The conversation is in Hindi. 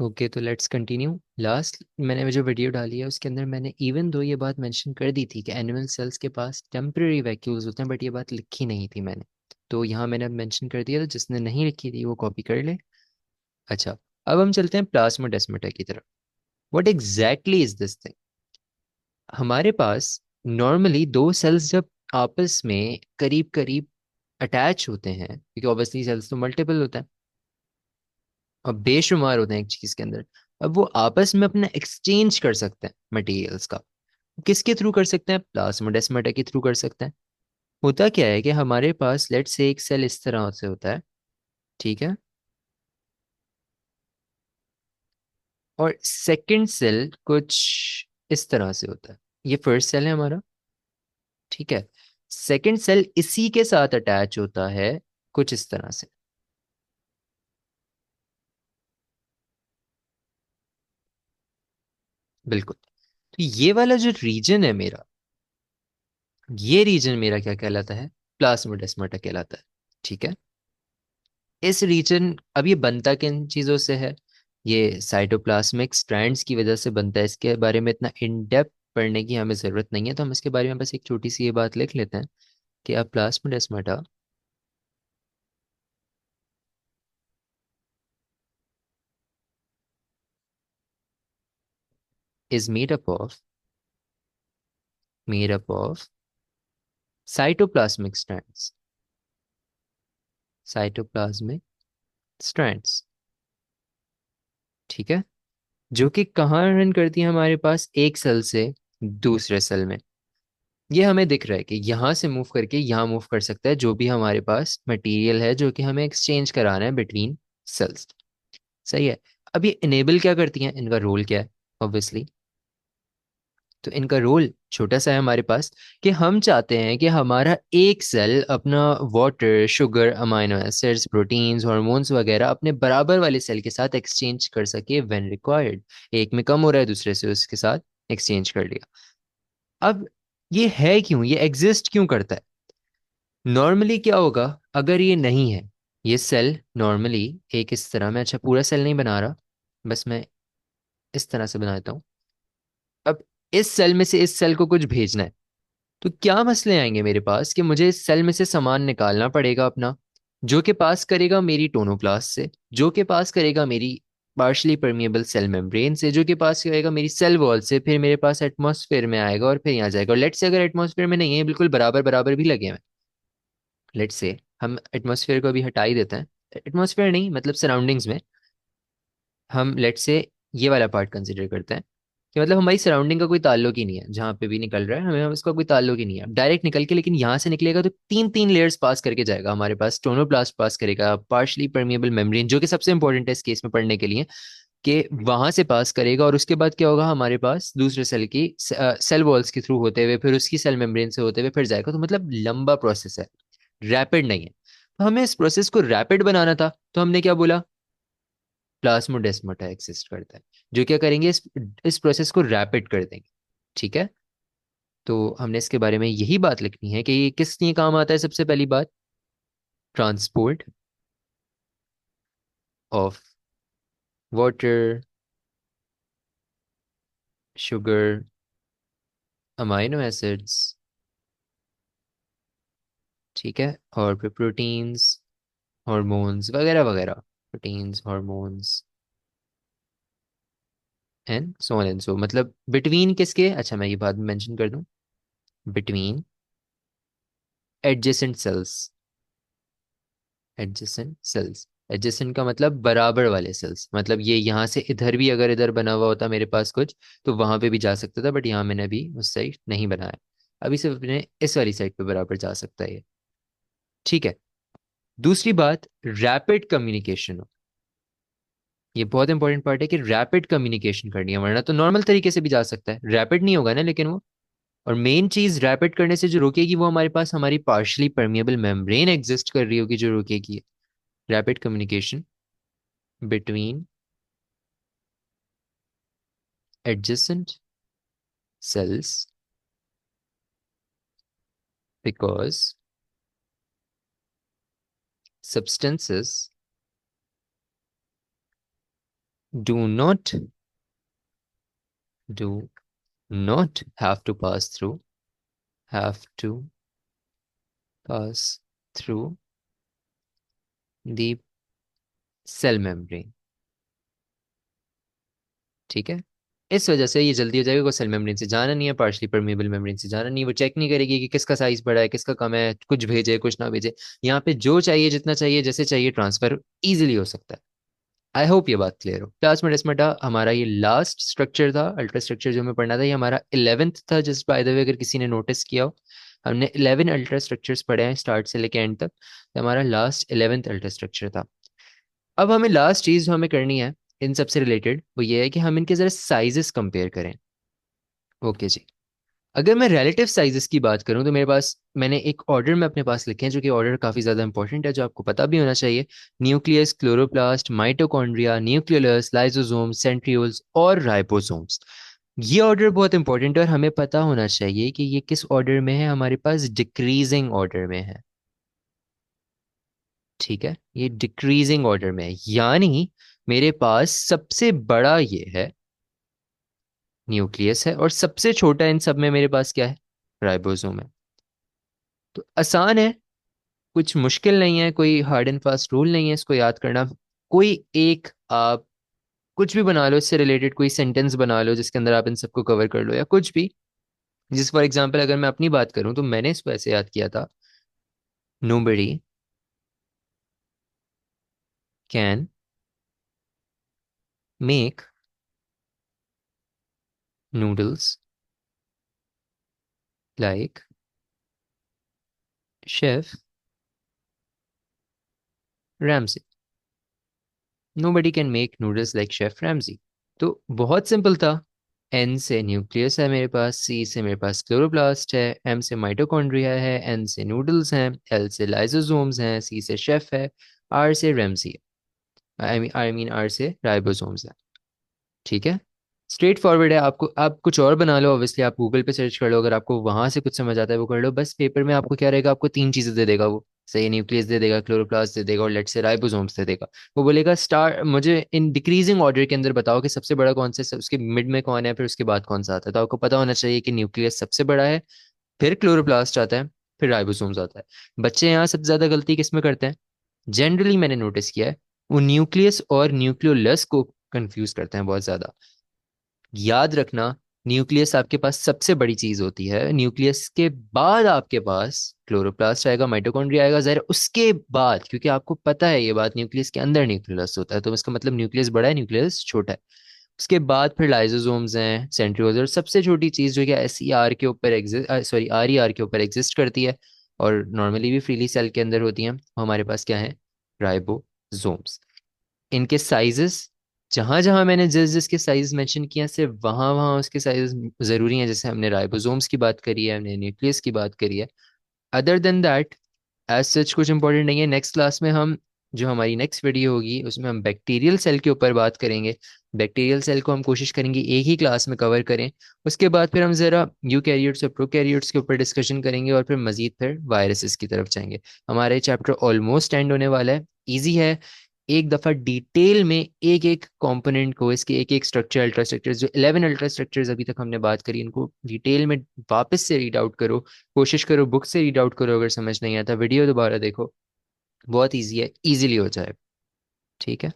ओके, तो लेट्स कंटिन्यू। लास्ट मैंने जो वीडियो डाली है उसके अंदर मैंने इवन दो ये बात मेंशन कर दी थी कि एनिमल सेल्स के पास टेम्पररी वैक्यूल्स होते हैं, बट ये बात लिखी नहीं थी मैंने। तो यहाँ मैंने अब मेंशन कर दिया, तो जिसने नहीं लिखी थी वो कॉपी कर ले। अच्छा, अब हम चलते हैं प्लाज्मोडेस्माटा की तरफ। What exactly is this thing? हमारे पास नॉर्मली दो सेल्स जब आपस में करीब करीब अटैच होते हैं, क्योंकि ऑब्वियसली सेल्स तो मल्टीपल होते हैं और बेशुमार होते हैं एक चीज के अंदर, अब वो आपस में अपना एक्सचेंज कर सकते हैं मटेरियल्स का। किसके थ्रू कर सकते हैं? प्लाज्मोडेस्माटा के थ्रू कर सकते हैं। होता क्या है कि हमारे पास लेट से एक सेल इस तरह से होता है, ठीक है, और सेकंड सेल कुछ इस तरह से होता है। ये फर्स्ट सेल है हमारा, ठीक है। सेकंड सेल इसी के साथ अटैच होता है कुछ इस तरह से। बिल्कुल। तो ये वाला जो रीजन है मेरा, ये रीजन मेरा क्या कहलाता है? प्लाज्मोडेस्माटा कहलाता है, ठीक है। इस रीजन, अब ये बनता किन चीज़ों से है? ये साइटोप्लाज्मिक स्ट्रैंड्स की वजह से बनता है। इसके बारे में इतना इन डेप्थ पढ़ने की हमें ज़रूरत नहीं है, तो हम इसके बारे में बस एक छोटी सी ये बात लिख लेते हैं कि अब plasmodesmata is made up of cytoplasmic strands. Cytoplasmic strands, ठीक है, जो कि कहाँ रन करती है? हमारे पास एक सेल से दूसरे सेल में। ये हमें दिख रहा है कि यहाँ से मूव करके यहाँ मूव कर सकता है, जो भी हमारे पास मटेरियल है जो कि हमें एक्सचेंज कराना है बिटवीन सेल्स। सही है। अब ये इनेबल क्या करती हैं? इनका रोल क्या है? ऑब्वियसली, तो इनका रोल छोटा सा है हमारे पास, कि हम चाहते हैं कि हमारा एक सेल अपना water, sugar, amino acids, proteins, hormones वगैरह अपने बराबर वाले सेल के साथ एक्सचेंज कर सके व्हेन रिक्वायर्ड। एक में कम हो रहा है, दूसरे से उसके साथ एक्सचेंज कर लिया। अब ये है क्यों, ये एग्जिस्ट क्यों करता है? नॉर्मली क्या होगा अगर ये नहीं है? ये सेल नॉर्मली एक इस तरह में, अच्छा पूरा सेल नहीं बना रहा, बस मैं इस तरह से बना देता हूँ। अब इस सेल में से इस सेल को कुछ भेजना है, तो क्या मसले आएंगे मेरे पास कि मुझे इस सेल में से सामान निकालना पड़ेगा अपना, जो कि पास करेगा मेरी टोनोप्लास्ट से, जो कि पास करेगा मेरी पार्शली परमिएबल सेल मेम्ब्रेन से, जो कि पास करेगा मेरी सेल वॉल से, फिर मेरे पास एटमॉस्फेयर में आएगा और फिर यहाँ जाएगा। और लेट से अगर एटमॉस्फेयर में नहीं है, बिल्कुल बराबर बराबर भी लगे हैं, लेट से हम एटमॉस्फेयर को अभी हटा ही देते हैं, एटमॉस्फेयर नहीं मतलब सराउंडिंग्स में, हम लेट से ये वाला पार्ट कंसिडर करते हैं कि मतलब हमारी सराउंडिंग का कोई ताल्लुक ही नहीं है, जहाँ पे भी निकल रहा है हमें उसका कोई ताल्लुक ही नहीं है डायरेक्ट निकल के, लेकिन यहाँ से निकलेगा तो तीन तीन लेयर्स पास करके जाएगा हमारे पास। टोनोप्लास्ट पास करेगा, पार्शली परमिएबल मेम्ब्रेन जो कि सबसे इंपॉर्टेंट है इस केस में पढ़ने के लिए, कि वहां से पास करेगा, और उसके बाद क्या होगा हमारे पास दूसरे सेल की सेल वॉल्स के थ्रू होते हुए, फिर उसकी सेल मेम्ब्रेन से होते हुए फिर जाएगा। तो मतलब लंबा प्रोसेस है, रैपिड नहीं है। तो हमें इस प्रोसेस को रैपिड बनाना था, तो हमने क्या बोला? प्लाज्मोडेस्माटा एग्जिस्ट करता है, जो क्या करेंगे, इस प्रोसेस को रैपिड कर देंगे, ठीक है। तो हमने इसके बारे में यही बात लिखनी है कि ये किस लिए काम आता है। सबसे पहली बात, transport of water, sugar, amino acids, ठीक है, और फिर प्रोटीन्स, हॉर्मोन्स वगैरह वगैरह, proteins, hormones and so on and so, मतलब बिटवीन किसके? अच्छा मैं ये बात मेंशन कर दूं, between adjacent sales. Adjacent sales, adjacent का मतलब बराबर वाले सेल्स, मतलब ये यहाँ से इधर भी अगर इधर बना हुआ होता मेरे पास कुछ, तो वहां पे भी जा सकता था, बट यहाँ मैंने अभी उस साइड नहीं बनाया, अभी सिर्फ अपने इस वाली साइड पे बराबर जा सकता है ये, ठीक है। दूसरी बात, रैपिड कम्युनिकेशन हो। ये बहुत इंपॉर्टेंट पार्ट है कि रैपिड कम्युनिकेशन करनी है, वरना तो नॉर्मल तरीके से भी जा सकता है, रैपिड नहीं होगा ना लेकिन वो। और मेन चीज रैपिड करने से जो रोकेगी वो हमारे पास हमारी पार्शली परमिएबल मेम्ब्रेन एग्जिस्ट कर रही होगी जो रोकेगी rapid communication between adjacent cells, because substances do not have to pass through, have to pass through the cell membrane। ठीक है, इस वजह से ये जल्दी हो जाएगा, कोई सेल मेम्ब्रेन से जाना नहीं है, पार्शली परमेबल मेम्ब्रेन से जाना नहीं है, वो चेक नहीं करेगी कि किसका साइज बड़ा है किसका कम है, कुछ भेजे कुछ ना भेजे। यहाँ पे जो चाहिए जितना चाहिए जैसे चाहिए ट्रांसफर इजीली हो सकता है। आई होप ये बात क्लियर हो। प्लाज्माडेस्माटा हमारा ये लास्ट स्ट्रक्चर था, अल्ट्रा स्ट्रक्चर जो हमें पढ़ना था, ये हमारा 11th था, जस्ट बाय द वे अगर किसी ने नोटिस किया हो। हमने 11 अल्ट्रा स्ट्रक्चर्स पढ़े हैं स्टार्ट से लेके एंड तक, तो हमारा लास्ट 11th अल्ट्रा स्ट्रक्चर था। अब हमें लास्ट चीज जो हमें करनी है इन सबसे रिलेटेड वो ये है कि हम इनके जरा साइजेस कंपेयर करें। ओके जी। अगर मैं रिलेटिव साइजेस की बात करूं तो मेरे पास मैंने एक ऑर्डर में अपने पास लिखे हैं, जो कि ऑर्डर काफी ज्यादा इंपॉर्टेंट है, जो आपको पता भी होना चाहिए। Nucleus, chloroplast, mitochondria, nucleolus, lysosomes, centrioles और राइबोसोम्स। ये ऑर्डर बहुत इंपॉर्टेंट है और हमें पता होना चाहिए कि ये किस ऑर्डर में है, हमारे पास डिक्रीजिंग ऑर्डर में है। ठीक है, ये डिक्रीजिंग ऑर्डर में है, यानी मेरे पास सबसे बड़ा ये है न्यूक्लियस है, और सबसे छोटा इन सब में मेरे पास क्या है, राइबोसोम है। तो आसान है, कुछ मुश्किल नहीं है, कोई हार्ड एंड फास्ट रूल नहीं है इसको याद करना। कोई एक आप कुछ भी बना लो इससे रिलेटेड, कोई सेंटेंस बना लो जिसके अंदर आप इन सबको कवर कर लो या कुछ भी। जिस फॉर एग्जांपल अगर मैं अपनी बात करूं तो मैंने इसको ऐसे याद किया था, nobody can make noodles like chef Ramsay. Nobody can make noodles like chef Ramsay. तो बहुत सिंपल था। एन से न्यूक्लियस है मेरे पास, सी से मेरे पास क्लोरोप्लास्ट है, एम से माइटोकॉन्ड्रिया है, एन से नूडल्स हैं, एल से लाइसोसोम्स हैं, सी से शेफ है, आर से रेमसी है, आई मीन आर से राइबोसोम्स है। ठीक है, स्ट्रेट फॉरवर्ड है। आपको आप कुछ और बना लो, ऑब्वियसली आप गूगल पे सर्च कर लो, अगर आपको वहां से कुछ समझ आता है वो कर लो। बस पेपर में आपको क्या रहेगा, आपको तीन चीजें दे देगा वो, सही, न्यूक्लियस दे देगा, क्लोरोप्लास्ट दे देगा और लेट से राइबोसोम्स दे देगा। वो बोलेगा स्टार मुझे इन डिक्रीजिंग ऑर्डर के अंदर बताओ कि सबसे बड़ा कौन सा है, उसके मिड में कौन है, फिर उसके बाद कौन सा आता है। तो आपको पता होना चाहिए कि न्यूक्लियस सबसे बड़ा है, फिर क्लोरोप्लास्ट आता है, फिर राइबोसोम्स आता है। बच्चे यहाँ सबसे ज्यादा गलती किस में करते हैं, जनरली मैंने नोटिस किया है, वो न्यूक्लियस और न्यूक्लियोलस को कंफ्यूज करते हैं बहुत ज्यादा। याद रखना, न्यूक्लियस आपके पास सबसे बड़ी चीज होती है, न्यूक्लियस के बाद आपके पास क्लोरोप्लास्ट आएगा, माइटोकॉन्ड्रिया आएगा, जरा उसके बाद, क्योंकि आपको पता है ये बात, न्यूक्लियस के अंदर न्यूक्लियस होता है, तो इसका मतलब न्यूक्लियस बड़ा है, न्यूक्लियस छोटा है। उसके बाद फिर लाइसोसोम्स हैं, सेंट्रियोल्स, और सबसे छोटी चीज जो कि एस ई आर के ऊपर exist, sorry R E R के ऊपर एग्जिस्ट करती है और नॉर्मली भी फ्रीली सेल के अंदर होती हैं, वो हमारे पास क्या है, राइबोसोम्स। इनके साइजेस, जहां जहां मैंने जिस जिसके साइज मेंशन किया सिर्फ वहां वहां उसके साइज जरूरी हैं। जैसे हमने राइबोसोम्स की बात करी है, हमने न्यूक्लियस की बात करी है, other than that as such कुछ इंपॉर्टेंट नहीं है। नेक्स्ट क्लास में हम, जो हमारी नेक्स्ट वीडियो होगी उसमें हम बैक्टीरियल सेल के ऊपर बात करेंगे। बैक्टीरियल सेल को हम कोशिश करेंगे एक ही क्लास में कवर करें। उसके बाद फिर हम ज़रा यूकैरियोट्स और प्रोकैरियोट्स के ऊपर डिस्कशन करेंगे और फिर मजीद फिर वायरसेस की तरफ जाएंगे। हमारा ये चैप्टर ऑलमोस्ट एंड होने वाला है, ईजी है। एक दफ़ा डिटेल में एक एक कंपोनेंट को, इसके एक एक स्ट्रक्चर, अल्ट्रा स्ट्रक्चर्स, जो 11 अल्ट्रा स्ट्रक्चर्स अभी तक हमने बात करी, इनको डिटेल में वापस से रीड आउट करो, कोशिश करो बुक से रीड आउट करो, अगर समझ नहीं आता वीडियो दोबारा देखो, बहुत ईजी है, इजीली हो जाए। ठीक है।